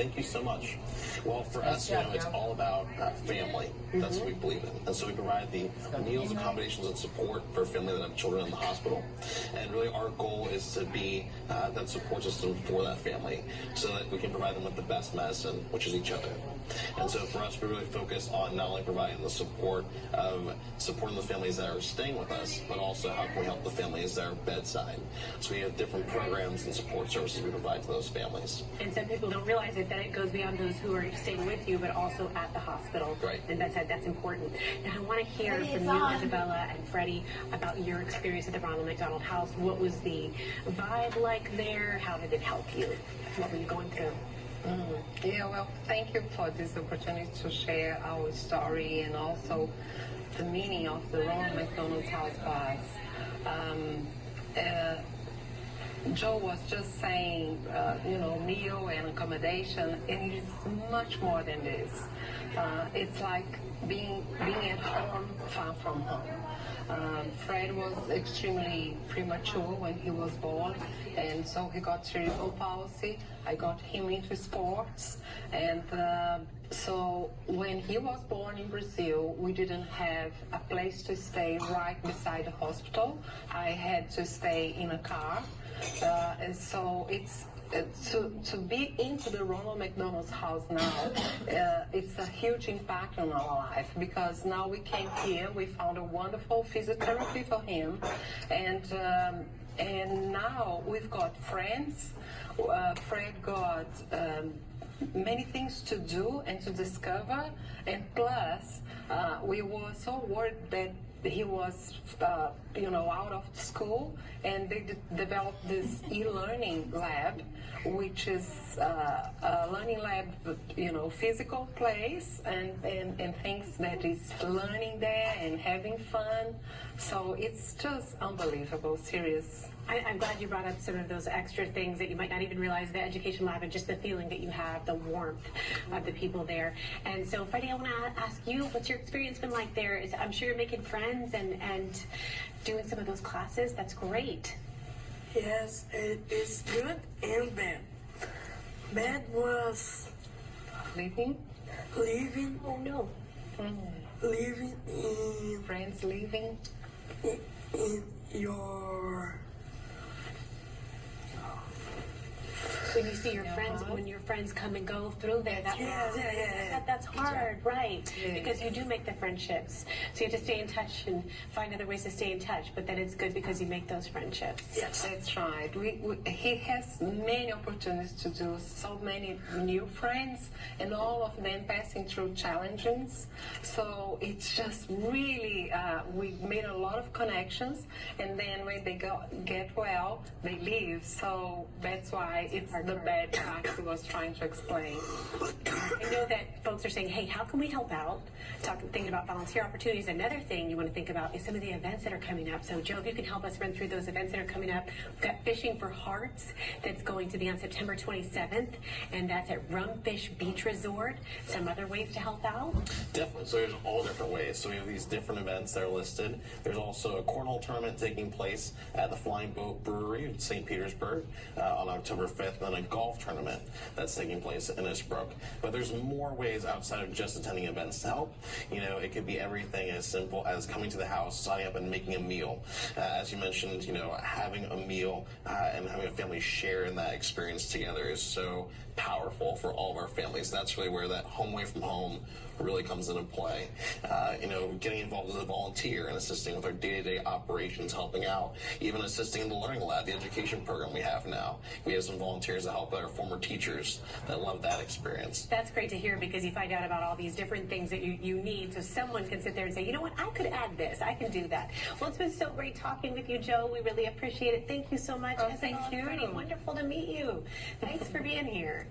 Thank you so much. Well, for us, it's all about family. That's what we believe in. And so we provide the meals, accommodations, and support for families that have children in the hospital. And really our goal is to be that support system for that family so that we can provide them with the best medicine, which is each other. And so for us, we really focus on not only providing the support of supporting the families that are staying with us, but also how can we help the families that are bedside. So we have different programs and support services we provide to those families. And some people don't realize it, that it goes beyond those who are staying with you, but also at the hospital. Right. And that's important. Now, I want to hear from you, Isabella and Freddie, about your experience at the Ronald McDonald House. What was the vibe like there? How did it help you? What were you going through? Yeah, well, thank you for this opportunity to share our story and also the meaning of the Ronald McDonald House bus. Joe was just saying, meal and accommodation, and it is much more than this. It's like being at home, far from home. Fred was extremely premature when he was born, and so he got cerebral palsy. I got him into sports, and so when he was born in Brazil, we didn't have a place to stay right beside the hospital. I had to stay in a car, and so it's to be into the Ronald McDonald's house now, it's a huge impact on our life, because now we came here, we found a wonderful physiotherapy for him, and now we've got friends. Fred got many things to do and to discover, and plus we were so worried that he was out of school, and they developed this e-learning lab, which is a learning lab, physical place and things that is learning there and having fun. So it's just unbelievable, serious. I'm glad you brought up sort of those extra things that you might not even realize, the education lab and just the feeling that you have, the warmth of the people there. And so, Freddie, I want to ask you, what's your experience been like there? I'm sure you're making friends and doing some of those classes. That's great. Yes, it is good and bad. Bad was Leaving? oh no, living in Friends leaving? in your When you see your friends, when your friends come and go through there, that's hard, right? Yes. Because you do make the friendships. So you have to stay in touch and find other ways to stay in touch, but then it's good because you make those friendships. Yes, that's right. He has many opportunities to do so many new friends, and all of them passing through challenges. So it's just really, we made a lot of connections, and then when they get well, they leave. So that's why it's the bad part he was trying to explain. I know that folks are saying, hey, how can we help out? Thinking about volunteer opportunities. Another thing you want to think about is some of the events that are coming up. So, Joe, if you can help us run through those events that are coming up. We've got Fishing for Hearts that's going to be on September 27th, and that's at Rumfish Beach Resort. Some other ways to help out? Definitely. So there's all different ways. So we have these different events that are listed. There's also a cornhole tournament taking place at the Flying Boat Brewery in St. Petersburg on October 5th, and then a golf tournament that's taking place in Innsbruck. But there's more ways outside of just attending events to help. It could be everything as simple as coming to the house, signing up and making a meal. As you mentioned, having a meal and having a family share in that experience together is so powerful for all of our families. That's really where that home away from home really comes into play. Getting involved as a volunteer and assisting with our day-to-day operations, helping out, even assisting in the learning lab, the education program we have now. We have some volunteers that help our former teachers that love that experience. That's great to hear, because you find out about all these different things that you need, so someone can sit there and say, you know what, I could add this, I can do that. Well, it's been so great talking with you, Joe. We really appreciate it. Thank you so much. Oh, thank you. Freddie, wonderful to meet you. Thanks for being here.